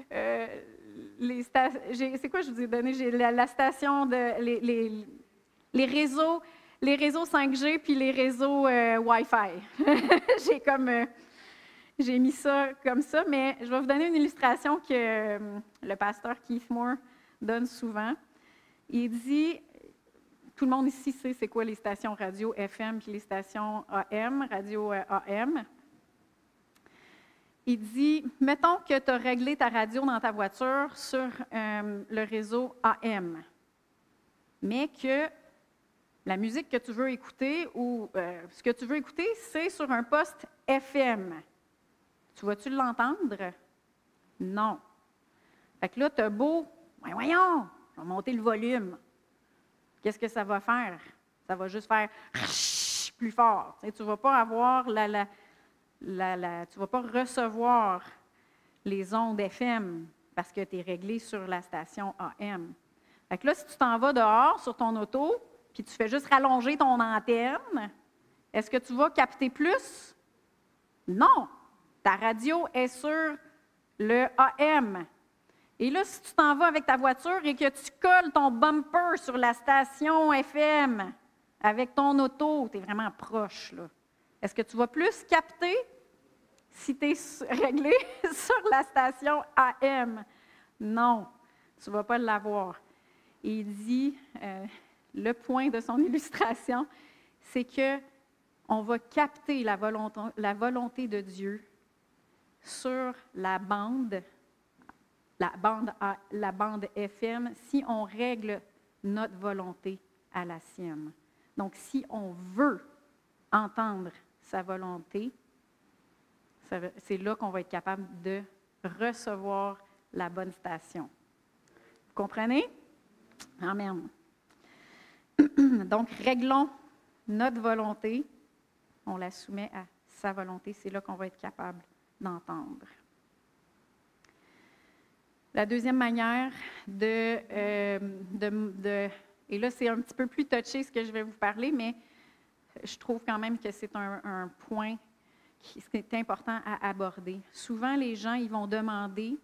c'est quoi je vous ai donné? J'ai la station de les réseaux 5G puis les réseaux Wi-Fi. J'ai mis ça comme ça, mais je vais vous donner une illustration que le pasteur Keith Moore donne souvent. Il dit, tout le monde ici sait c'est quoi les stations radio FM puis les stations AM, radio AM. Il dit, mettons que tu as réglé ta radio dans ta voiture sur le réseau AM, mais que la musique que tu veux écouter ou ce que tu veux écouter, c'est sur un poste FM. Tu vas-tu l'entendre? Non. Fait que là, tu as beau, voyons, je vais monter le volume. Qu'est-ce que ça va faire? Ça va juste faire plus fort. Tu ne vas pas avoir tu ne vas pas recevoir les ondes FM parce que tu es réglé sur la station AM. Fait que là, si tu t'en vas dehors sur ton auto, puis tu fais juste rallonger ton antenne, est-ce que tu vas capter plus? Non. Ta radio est sur le AM. Et là, si tu t'en vas avec ta voiture et que tu colles ton bumper sur la station FM avec ton auto, tu es vraiment proche, là. Est-ce que tu vas plus capter si tu es réglé sur la station AM? Non, tu ne vas pas l'avoir. Et il dit, le point de son illustration, c'est qu'on va capter la volonté de Dieu sur la bande FM si on règle notre volonté à la sienne. Donc, si on veut entendre sa volonté, c'est là qu'on va être capable de recevoir la bonne station. Vous comprenez? Amen. Donc, réglons notre volonté, on la soumet à sa volonté, c'est là qu'on va être capable d'entendre. La deuxième manière et là c'est un petit peu plus touché ce que je vais vous parler, mais je trouve quand même que c'est un point qui est important à aborder. Souvent les gens ils vont demander,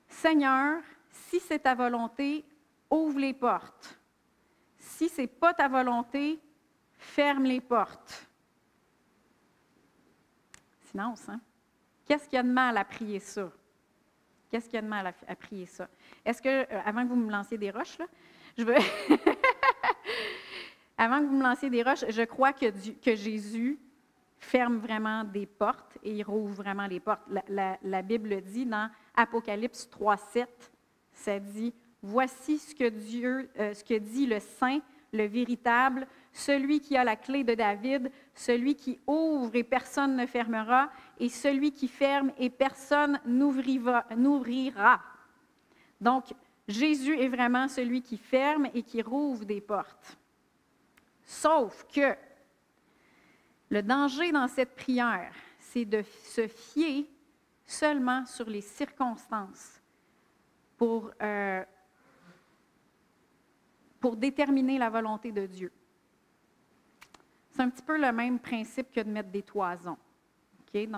Seigneur, si c'est ta volonté, ouvre les portes. Si ce n'est pas ta volonté, ferme les portes. Silence, hein? Qu'est-ce qu'il y a de mal à prier ça? Qu'est-ce qu'il y a de mal à prier ça? Est-ce que, avant que vous me lanciez des roches, là, je veux... Avant que vous me lanciez des roches, je crois que Jésus ferme vraiment des portes et il rouvre vraiment les portes. La Bible dit dans Apocalypse 3,7, ça dit « Voici ce que dit le Saint, le véritable, celui qui a la clé de David, celui qui ouvre et personne ne fermera, et celui qui ferme et personne n'ouvrira. » Donc, Jésus est vraiment celui qui ferme et qui rouvre des portes. Sauf que le danger dans cette prière, c'est de se fier seulement sur les circonstances pour déterminer la volonté de Dieu. C'est un petit peu le même principe que de mettre des toisons. Okay?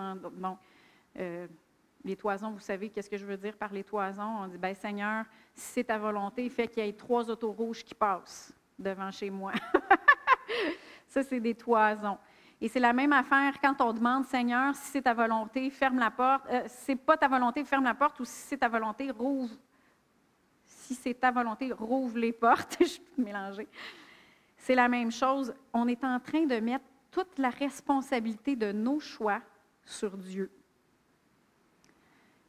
Les toisons, vous savez qu'est-ce que je veux dire par les toisons? On dit, bien Seigneur, si c'est ta volonté, fais qu'il y ait 3 autos rouges qui passent devant chez moi. Ça, c'est des toisons. Et c'est la même affaire quand on demande, Seigneur, si c'est ta volonté, ferme la porte. Si ce n'est pas ta volonté, ferme la porte, ou si c'est ta volonté, rouvre. Si c'est ta volonté, rouvre les portes. Je suis mélangée. C'est la même chose. On est en train de mettre toute la responsabilité de nos choix sur Dieu.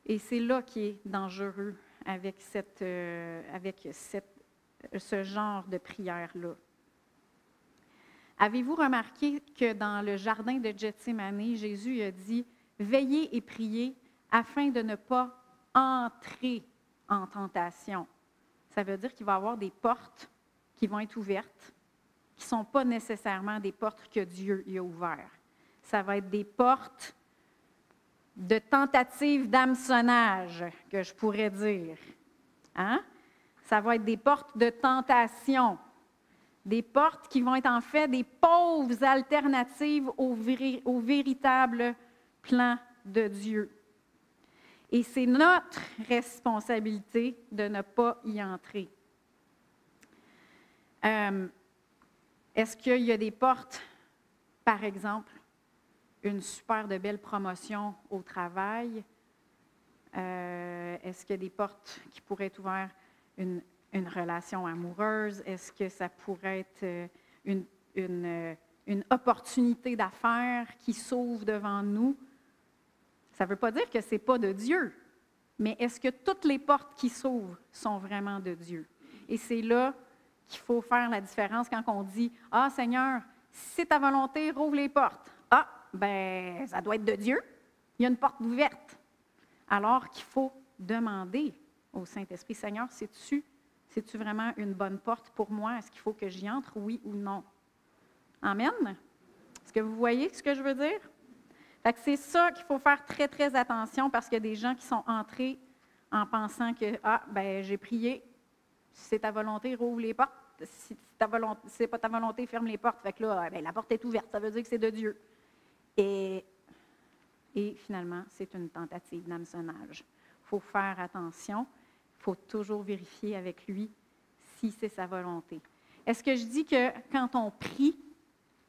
Et c'est là qui est dangereux avec ce genre de prière-là. Avez-vous remarqué que dans le jardin de Gethsémani, Jésus a dit « Veillez et priez afin de ne pas entrer en tentation ». Ça veut dire qu'il va y avoir des portes qui vont être ouvertes, qui ne sont pas nécessairement des portes que Dieu y a ouvertes. Ça va être des portes de tentative d'hameçonnage, que je pourrais dire. Hein? Ça va être des portes de tentation. Des portes qui vont être en fait des pauvres alternatives au véritable plan de Dieu. Et c'est notre responsabilité de ne pas y entrer. Est-ce qu'il y a des portes, par exemple, une super de belle promotion au travail? Est-ce qu'il y a des portes qui pourraient être ouvertes, une relation amoureuse? Est-ce que ça pourrait être une opportunité d'affaires qui s'ouvre devant nous? Ça ne veut pas dire que ce n'est pas de Dieu, mais est-ce que toutes les portes qui s'ouvrent sont vraiment de Dieu? Et c'est là qu'il faut faire la différence quand on dit « Ah, Seigneur, si c'est ta volonté, rouvre les portes. » Ah, bien, ça doit être de Dieu. Il y a une porte ouverte. Alors qu'il faut demander au Saint-Esprit « Seigneur, c'est-tu vraiment une bonne porte pour moi? Est-ce qu'il faut que j'y entre, oui ou non? » Amen? Est-ce que vous voyez ce que je veux dire? Fait que c'est ça qu'il faut faire très, très attention parce qu'il y a des gens qui sont entrés en pensant que « Ah, ben j'ai prié, si c'est ta volonté, rouvre les portes. Si ce n'est pas ta volonté, ferme les portes. » Fait que là, ben, la porte est ouverte, ça veut dire que c'est de Dieu. Et finalement, c'est une tentative d'hameçonnage. Il faut faire attention. Il faut toujours vérifier avec lui si c'est sa volonté. Est-ce que je dis que quand on prie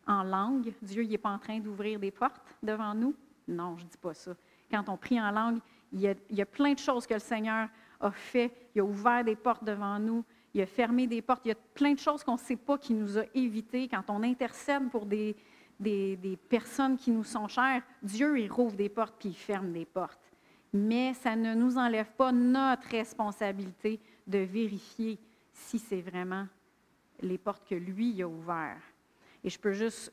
en langue, Dieu n'est pas en train d'ouvrir des portes devant nous? Non, je ne dis pas ça. Quand on prie en langue, il y a plein de choses que le Seigneur a fait. Il a ouvert des portes devant nous. Il a fermé des portes. Il y a plein de choses qu'on ne sait pas qui nous a évitées. Quand on intercède pour des personnes qui nous sont chères, Dieu, il rouvre des portes puis il ferme des portes. Mais ça ne nous enlève pas notre responsabilité de vérifier si c'est vraiment les portes que lui a ouvertes. Et je peux juste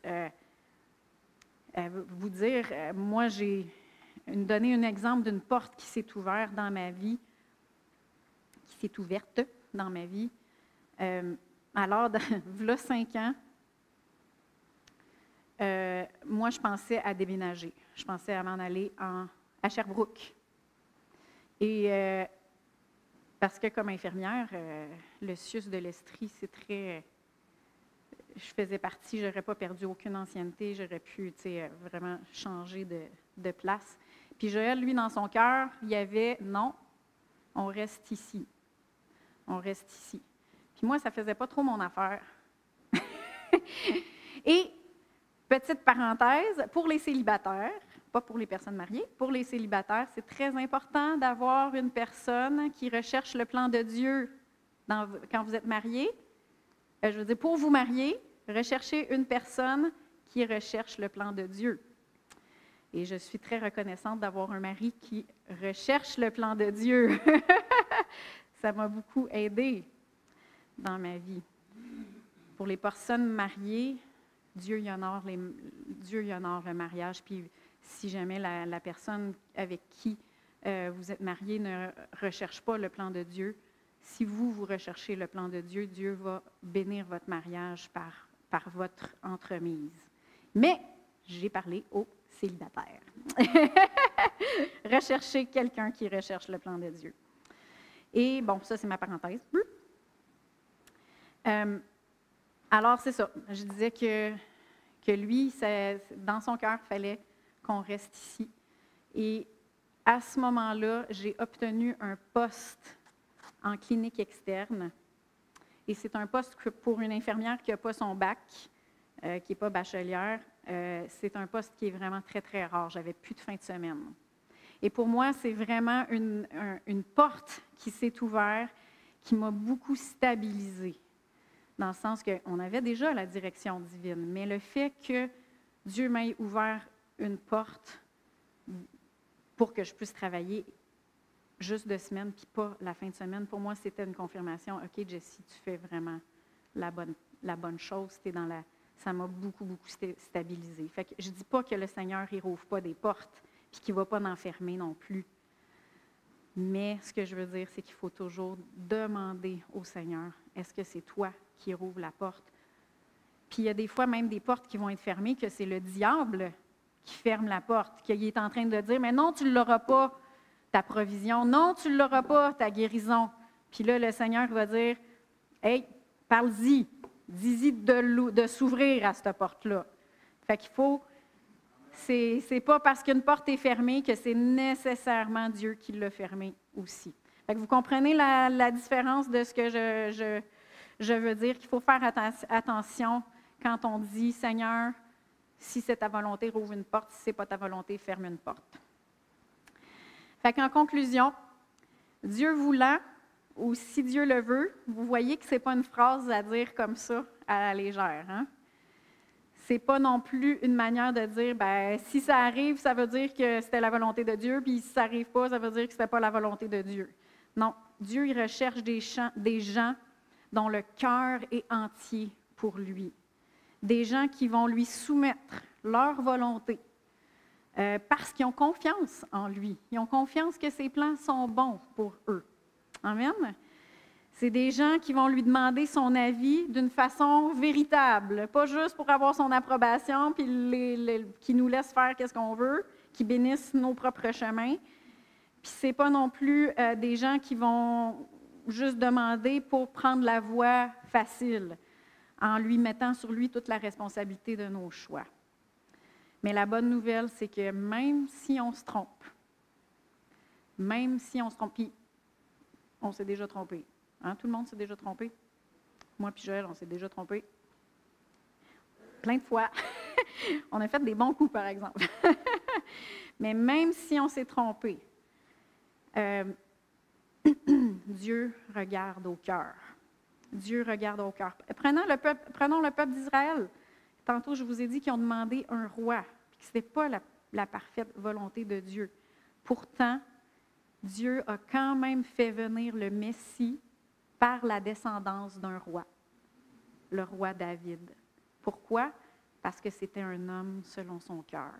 vous dire, moi, j'ai donné un exemple d'une porte qui s'est ouverte dans ma vie, Alors, il y a 5 ans, moi, je pensais à déménager. Je pensais à m'en aller à Sherbrooke. Et parce que comme infirmière, le CIUS de l'Estrie, c'est très... Je faisais partie, je n'aurais pas perdu aucune ancienneté, j'aurais pu vraiment changer de place. Puis Joël, lui, dans son cœur, il y avait « Non, on reste ici. On reste ici. » Puis moi, ça ne faisait pas trop mon affaire. Et, petite parenthèse, pour les célibataires, pas pour les personnes mariées, pour les célibataires, c'est très important d'avoir une personne qui recherche le plan de Dieu quand vous êtes marié. Je veux dire, pour vous marier, recherchez une personne qui recherche le plan de Dieu. Et je suis très reconnaissante d'avoir un mari qui recherche le plan de Dieu. Ça m'a beaucoup aidée dans ma vie. Pour les personnes mariées, Dieu y honore le mariage. Puis si jamais la personne avec qui vous êtes marié ne recherche pas le plan de Dieu, si vous recherchez le plan de Dieu, Dieu va bénir votre mariage par votre entremise. Mais j'ai parlé aux célibataires. Recherchez quelqu'un qui recherche le plan de Dieu. Et bon, ça, c'est ma parenthèse. Alors, c'est ça. Je disais que lui, dans son cœur, il fallait qu'on reste ici. Et à ce moment-là, j'ai obtenu un poste en clinique externe. Et c'est un poste pour une infirmière qui n'a pas son bac, qui n'est pas bachelière. C'est un poste qui est vraiment très, très rare. J'avais plus de fin de semaine. Et pour moi, c'est vraiment une porte qui s'est ouverte, qui m'a beaucoup stabilisée, dans le sens qu'on avait déjà la direction divine, mais le fait que Dieu m'ait ouvert une porte pour que je puisse travailler juste 2 semaines, puis pas la fin de semaine, pour moi, c'était une confirmation. OK, Jessie, tu fais vraiment la bonne chose. Ça m'a beaucoup, beaucoup stabilisée. Fait que je ne dis pas que le Seigneur ne rouvre pas des portes, puis qu'il ne va pas en fermer non plus. Mais ce que je veux dire, c'est qu'il faut toujours demander au Seigneur, est-ce que c'est toi qui rouvre la porte? Puis il y a des fois même des portes qui vont être fermées, que c'est le diable qui ferme la porte, qu'il est en train de dire, mais non, tu ne l'auras pas, ta provision. Non, tu ne l'auras pas, ta guérison. Puis là, le Seigneur va dire, hey, parle-y, dis-y de s'ouvrir à cette porte-là. Fait qu'il faut, c'est pas parce qu'une porte est fermée que c'est nécessairement Dieu qui l'a fermée aussi. Fait que vous comprenez la différence de ce que je veux dire, qu'il faut faire attention quand on dit, Seigneur, si c'est ta volonté, rouvre une porte, si ce n'est pas ta volonté, ferme une porte. Fait qu'en conclusion, Dieu voulant, ou si Dieu le veut, vous voyez que ce n'est pas une phrase à dire comme ça, à la légère. Hein? Ce n'est pas non plus une manière de dire, ben si ça arrive, ça veut dire que c'était la volonté de Dieu, puis si ça n'arrive pas, ça veut dire que ce n'était pas la volonté de Dieu. Non, Dieu, il recherche des gens dont le cœur est entier pour lui. Des gens qui vont lui soumettre leur volonté. Parce qu'ils ont confiance en lui. Ils ont confiance que ses plans sont bons pour eux. Amen. C'est des gens qui vont lui demander son avis d'une façon véritable, pas juste pour avoir son approbation, puis qui nous laisse faire ce qu'on veut, qui bénissent nos propres chemins. Puis c'est pas non plus des gens qui vont juste demander pour prendre la voie facile, en lui mettant sur lui toute la responsabilité de nos choix. Mais la bonne nouvelle, c'est que même si on se trompe, puis on s'est déjà trompé. Hein? Tout le monde s'est déjà trompé? Moi puis Joël, on s'est déjà trompé. Plein de fois. On a fait des bons coups, par exemple. Mais même si on s'est trompé, Dieu regarde au cœur. Dieu regarde au cœur. Prenons le peuple d'Israël. Tantôt, je vous ai dit qu'ils ont demandé un roi, puis que ce n'était pas la parfaite volonté de Dieu. Pourtant, Dieu a quand même fait venir le Messie par la descendance d'un roi, le roi David. Pourquoi? Parce que c'était un homme selon son cœur.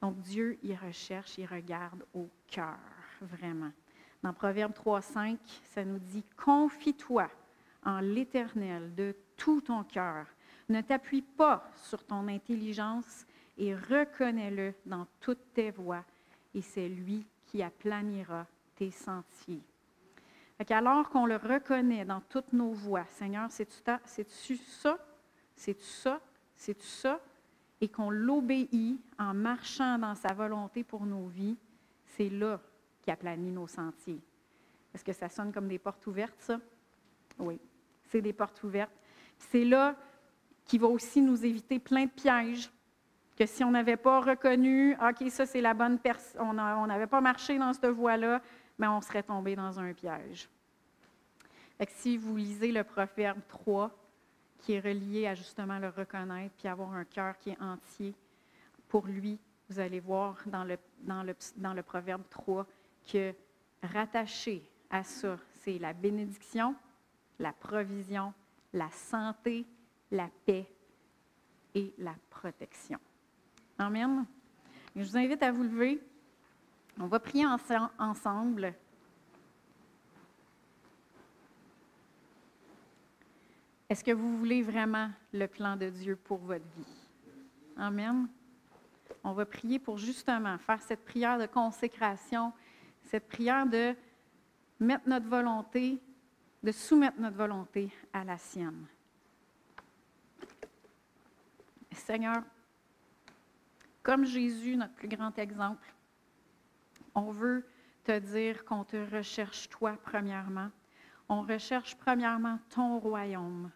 Donc, Dieu, il recherche, il regarde au cœur, vraiment. Dans Proverbe 3,5, ça nous dit « Confie-toi en l'Éternel de tout ton cœur. Ne t'appuie pas sur ton intelligence et reconnais-le dans toutes tes voies, et c'est lui qui aplanira tes sentiers. » Alors qu'on le reconnaît dans toutes nos voies, Seigneur, c'est-tu ça, c'est-tu ça, c'est-tu ça, et qu'on l'obéit en marchant dans sa volonté pour nos vies, c'est là qui aplanit nos sentiers. Est-ce que ça sonne comme des portes ouvertes, ça? Oui, c'est des portes ouvertes. C'est là qui va aussi nous éviter plein de pièges, que si on n'avait pas reconnu, OK, ça c'est la bonne personne, on n'avait pas marché dans cette voie-là, mais on serait tombé dans un piège. Fait que si vous lisez le Proverbe 3, qui est relié à justement le reconnaître, puis avoir un cœur qui est entier pour lui, vous allez voir dans le Proverbe 3 que rattaché à ça, c'est la bénédiction, la provision, la santé, la paix et la protection. Amen. Je vous invite à vous lever. On va prier ensemble. Est-ce que vous voulez vraiment le plan de Dieu pour votre vie? Amen. On va prier pour justement faire cette prière de consécration, cette prière de mettre notre volonté, de soumettre notre volonté à la sienne. Seigneur, comme Jésus, notre plus grand exemple, on veut te dire qu'on te recherche toi premièrement. On recherche premièrement ton royaume.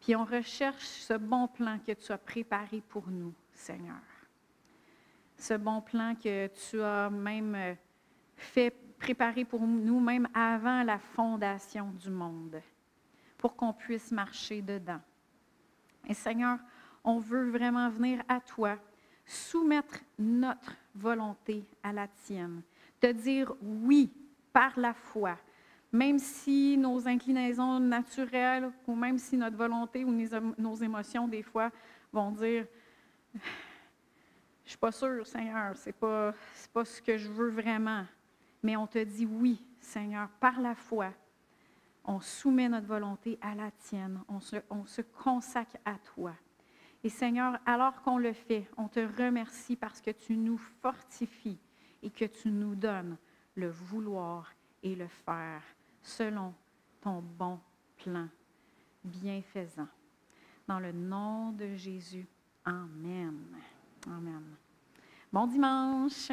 Puis on recherche ce bon plan que tu as préparé pour nous, Seigneur. Ce bon plan que tu as même fait préparer pour nous, même avant la fondation du monde, pour qu'on puisse marcher dedans. Et Seigneur, on veut vraiment venir à toi, soumettre notre volonté à la tienne, te dire oui par la foi, même si nos inclinaisons naturelles ou même si notre volonté ou nos émotions des fois vont dire « Je ne suis pas sûre, Seigneur, c'est pas ce que je veux vraiment. » Mais on te dit oui, Seigneur, par la foi. On soumet notre volonté à la tienne. On se consacre à toi. Et Seigneur, alors qu'on le fait, on te remercie parce que tu nous fortifies et que tu nous donnes le vouloir et le faire selon ton bon plan bienfaisant. Dans le nom de Jésus, Amen. Amen. Bon dimanche!